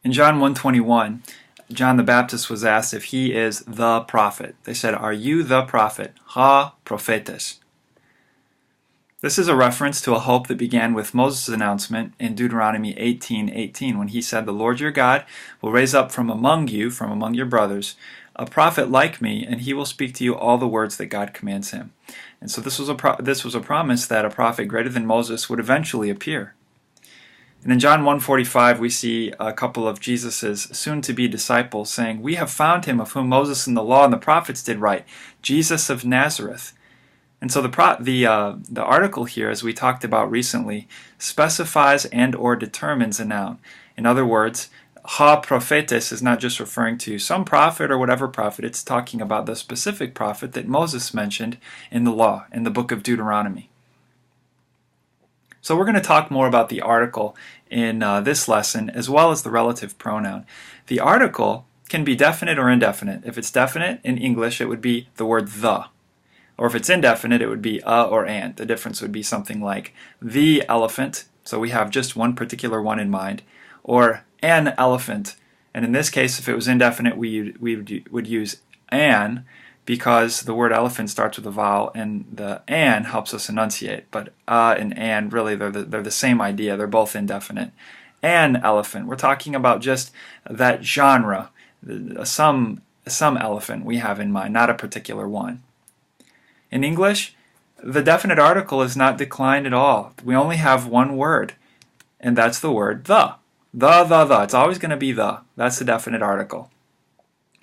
In John 1:21, John the Baptist was asked if he is the prophet. They said, "Are you the prophet? Ha prophetes." This is a reference to a hope that began with Moses' announcement in Deuteronomy 18:18, when he said, "The Lord your God will raise up from among you, from among your brothers, a prophet like me, and he will speak to you all the words that God commands him." And so this was a promise that a prophet greater than Moses would eventually appear. And in John 1:45, we see a couple of Jesus' soon-to-be disciples saying, "We have found him of whom Moses and the law and the prophets did write, Jesus of Nazareth." And so the article here, as we talked about recently, specifies and or determines a noun. In other words, ha prophetes is not just referring to some prophet or whatever prophet. It's talking about the specific prophet that Moses mentioned in the law, in the book of Deuteronomy. So we're going to talk more about the article in this lesson, as well as the relative pronoun. The article can be definite or indefinite. If it's definite, in English, it would be the word the. Or if it's indefinite, it would be a or and. The difference would be something like the elephant, so we have just one particular one in mind, or an elephant. And in this case, if it was indefinite, we would use an, because the word elephant starts with a vowel, and the an helps us enunciate. But and an, really, they're the same idea. They're both indefinite. An elephant, we're talking about just that genre, some elephant we have in mind, not a particular one. In English, the definite article is not declined at all. We only have one word, and that's the word the. The. It's always going to be the. That's the definite article.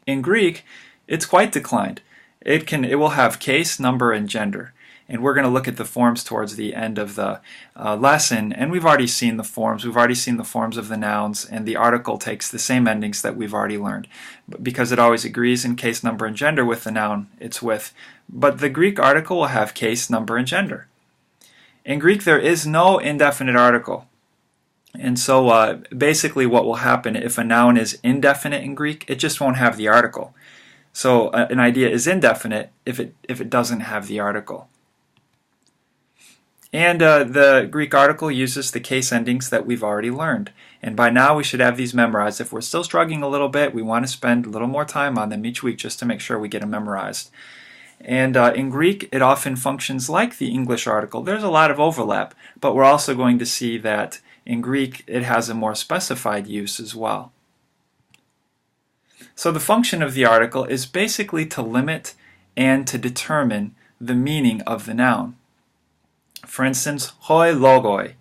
In Greek, it's quite declined. It will have case, number, and gender. And we're going to look at the forms towards the end of the lesson, and we've already seen the forms. We've already seen the forms of the nouns, and the article takes the same endings that we've already learned, because it always agrees in case, number, and gender with the noun it's with. But the Greek article will have case, number, and gender. In Greek, there is no indefinite article. And so basically what will happen if a noun is indefinite in Greek, it just won't have the article. So an idea is indefinite if it doesn't have the article. And the Greek article uses the case endings that we've already learned. And by now we should have these memorized. If we're still struggling a little bit, we want to spend a little more time on them each week just to make sure we get them memorized. And in Greek, it often functions like the English article. There's a lot of overlap, but we're also going to see that in Greek it has a more specified use as well. So the function of the article is basically to limit and to determine the meaning of the noun. For instance, hoi logoi,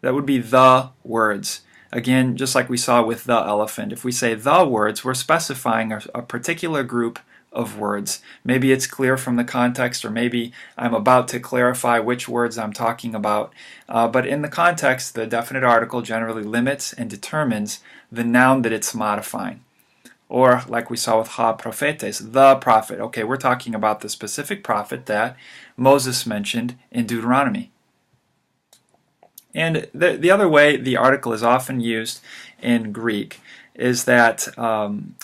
that would be the words. Again, just like we saw with the elephant, if we say the words, we're specifying a particular group of words. Maybe it's clear from the context, or maybe I'm about to clarify which words I'm talking about. But in the context, the definite article generally limits and determines the noun that it's modifying. Or, like we saw with ha prophetes, the prophet. Okay, we're talking about the specific prophet that Moses mentioned in Deuteronomy. And the other way the article is often used in Greek is that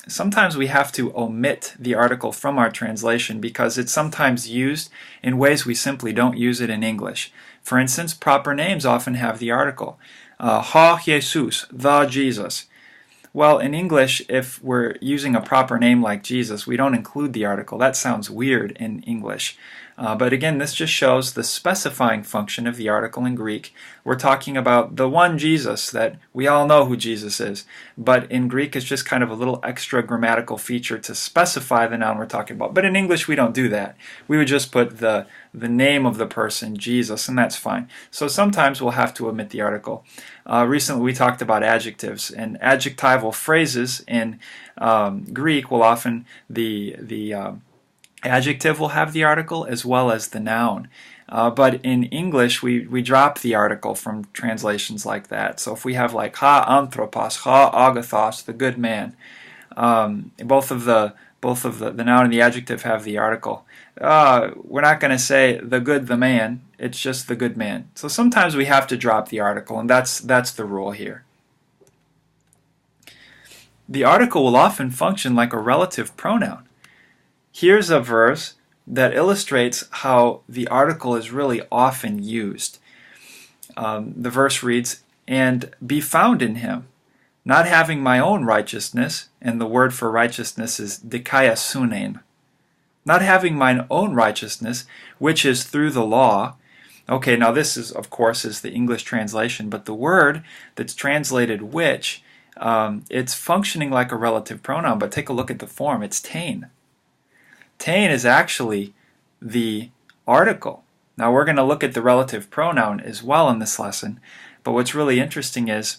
sometimes we have to omit the article from our translation because it's sometimes used in ways we simply don't use it in English. For instance, proper names often have the article. Ha Jesus, the Jesus. Well, in English, if we're using a proper name like Jesus, we don't include the article. That sounds weird in English. But again, this just shows the specifying function of the article in Greek. We're talking about the one Jesus, that we all know who Jesus is. But in Greek, it's just kind of a little extra grammatical feature to specify the noun we're talking about. But in English, we don't do that. We would just put the name of the person, Jesus, and that's fine. So sometimes we'll have to omit the article. Recently, we talked about adjectives, and adjectival phrases in Greek will often the adjective will have the article as well as the noun. But in English, we drop the article from translations like that. So if we have like ha anthropos, ha agathos, the good man, both of the noun and the adjective have the article. We're not going to say the man. It's just the good man. So sometimes we have to drop the article, and that's the rule here. The article will often function like a relative pronoun. Here's a verse that illustrates how the article is really often used. The verse reads, "And be found in him." not having my own righteousness, and the word for righteousness is dikaiasunein. Not having mine own righteousness, which is through the law. Okay, now this is, of course, is the English translation, but the word that's translated which, it's functioning like a relative pronoun, but take a look at the form. It's tain. Tain is actually the article. Now we're going to look at the relative pronoun as well in this lesson, but what's really interesting is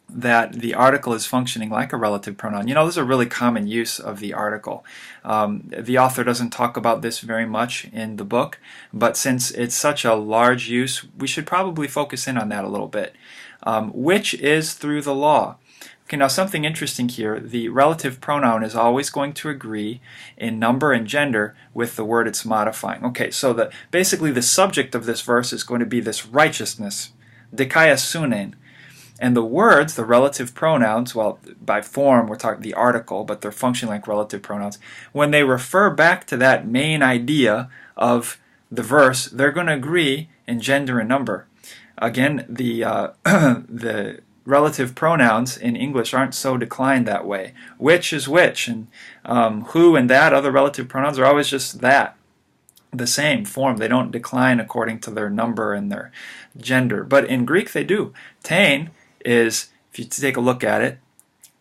that the article is functioning like a relative pronoun. You know, this is a really common use of the article. The author doesn't talk about this very much in the book, but since it's such a large use, we should probably focus in on that a little bit. Which is through the law. Okay, now something interesting here, the relative pronoun is always going to agree in number and gender with the word it's modifying. Okay, so basically the subject of this verse is going to be this righteousness, dikaiasunein. And the words, the relative pronouns, well, by form we're talking the article, but they're functioning like relative pronouns. When they refer back to that main idea of the verse, they're going to agree in gender and number. Again, the relative pronouns in English aren't so declined that way. Which is which, and who and that, other relative pronouns are always just that. The same form. They don't decline according to their number and their gender. But in Greek they do. Tain is, if you take a look at it,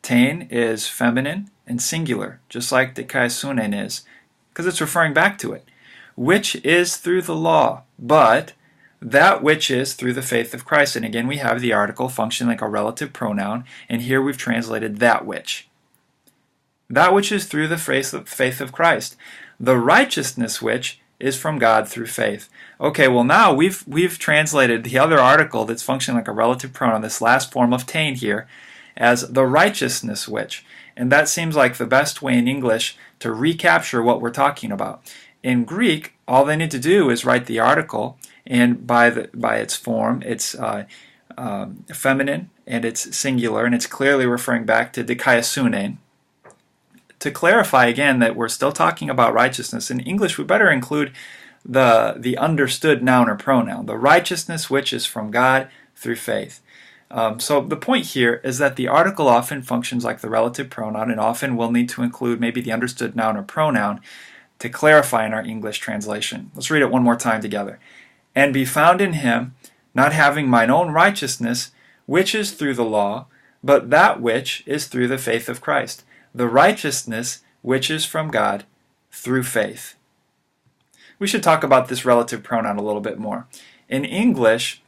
tain is feminine and singular, just like dikaiasunein is, because it's referring back to it. Which is through the law, but that which is through the faith of Christ. And again, we have the article functioning like a relative pronoun, and here we've translated that which. That which is through the faith of Christ. The righteousness which is from God through faith. Okay, well now we've translated the other article that's functioning like a relative pronoun, this last form of tain here, as the righteousness which. And that seems like the best way in English to recapture what we're talking about. In Greek, all they need to do is write the article, and by its form, it's feminine and it's singular, and it's clearly referring back to dikaiasunein. To clarify again that we're still talking about righteousness, in English we better include the understood noun or pronoun, the righteousness which is from God through faith. So the point here is that the article often functions like the relative pronoun, and often we'll need to include maybe the understood noun or pronoun to clarify in our English translation. Let's read it one more time together. And be found in him, not having mine own righteousness, which is through the law, but that which is through the faith of Christ, the righteousness which is from God through faith. We should talk about this relative pronoun a little bit more. In English,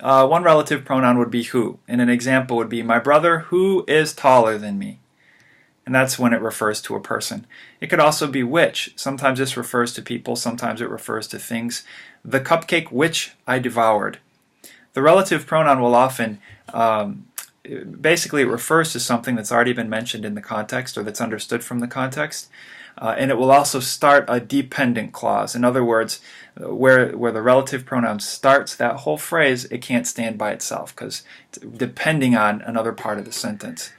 one relative pronoun would be who, and an example would be my brother who is taller than me. And that's when it refers to a person. It could also be which. Sometimes this refers to people, sometimes it refers to things. The cupcake which I devoured. The relative pronoun will often, basically it refers to something that's already been mentioned in the context or that's understood from the context. And it will also start a dependent clause. In other words, where the relative pronoun starts that whole phrase, it can't stand by itself because it's depending on another part of the sentence.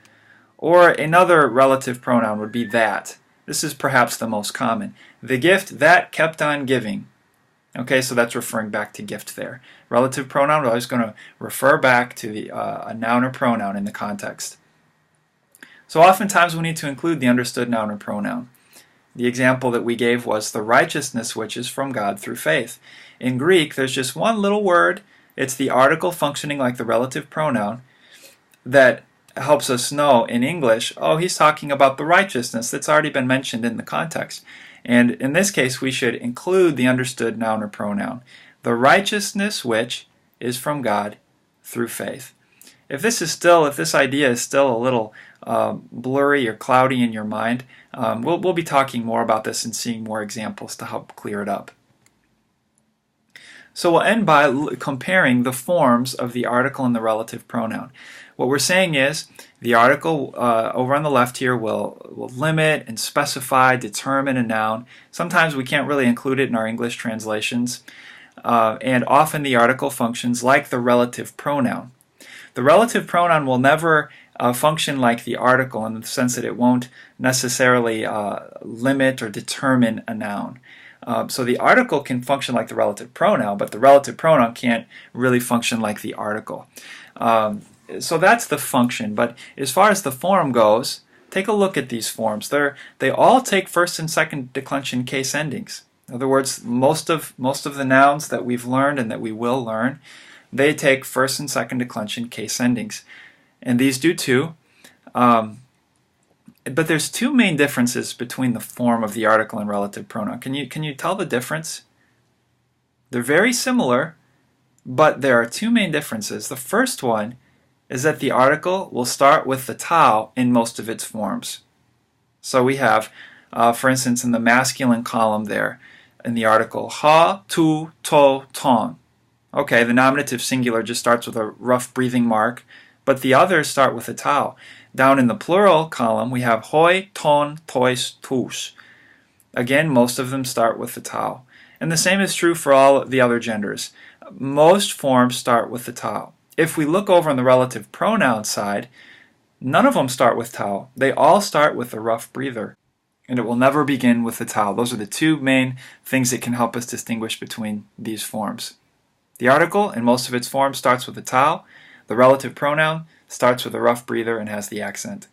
Or another relative pronoun would be that. This is perhaps the most common. The gift that kept on giving. Okay, so that's referring back to gift there. Relative pronoun is always going to refer back to a noun or pronoun in the context. So oftentimes we need to include the understood noun or pronoun. The example that we gave was the righteousness which is from God through faith. In Greek, there's just one little word. It's the article functioning like the relative pronoun that helps us know in English, oh, he's talking about the righteousness that's already been mentioned in the context. And in this case, we should include the understood noun or pronoun. The righteousness which is from God through faith. If this idea is still a little blurry or cloudy in your mind, we'll be talking more about this and seeing more examples to help clear it up. So we'll end by comparing the forms of the article and the relative pronoun. What we're saying is the article over on the left here will limit and specify, determine a noun. Sometimes we can't really include it in our English translations. And often the article functions like the relative pronoun. The relative pronoun will never function like the article in the sense that it won't necessarily limit or determine a noun. So the article can function like the relative pronoun, but the relative pronoun can't really function like the article. So that's the function. But as far as the form goes, take a look at these forms. They all take first and second declension case endings. In other words, most of the nouns that we've learned and that we will learn, they take first and second declension case endings. And these do too. But there's two main differences between the form of the article and relative pronoun. Can you tell the difference? They're very similar, but there are two main differences. The first one is that the article will start with the tau in most of its forms. So we have, for instance, in the masculine column there, in the article, ha, tu, to, ton. Okay, the nominative singular just starts with a rough breathing mark, but the others start with a tau. Down in the plural column, we have hoi, ton, tois, tus. Again, most of them start with the tau. And the same is true for all the other genders. Most forms start with the tau. If we look over on the relative pronoun side, none of them start with tau. They all start with a rough breather. And it will never begin with the tau. Those are the two main things that can help us distinguish between these forms. The article, in most of its forms, starts with a tau. The relative pronoun starts with a rough breather and has the accent.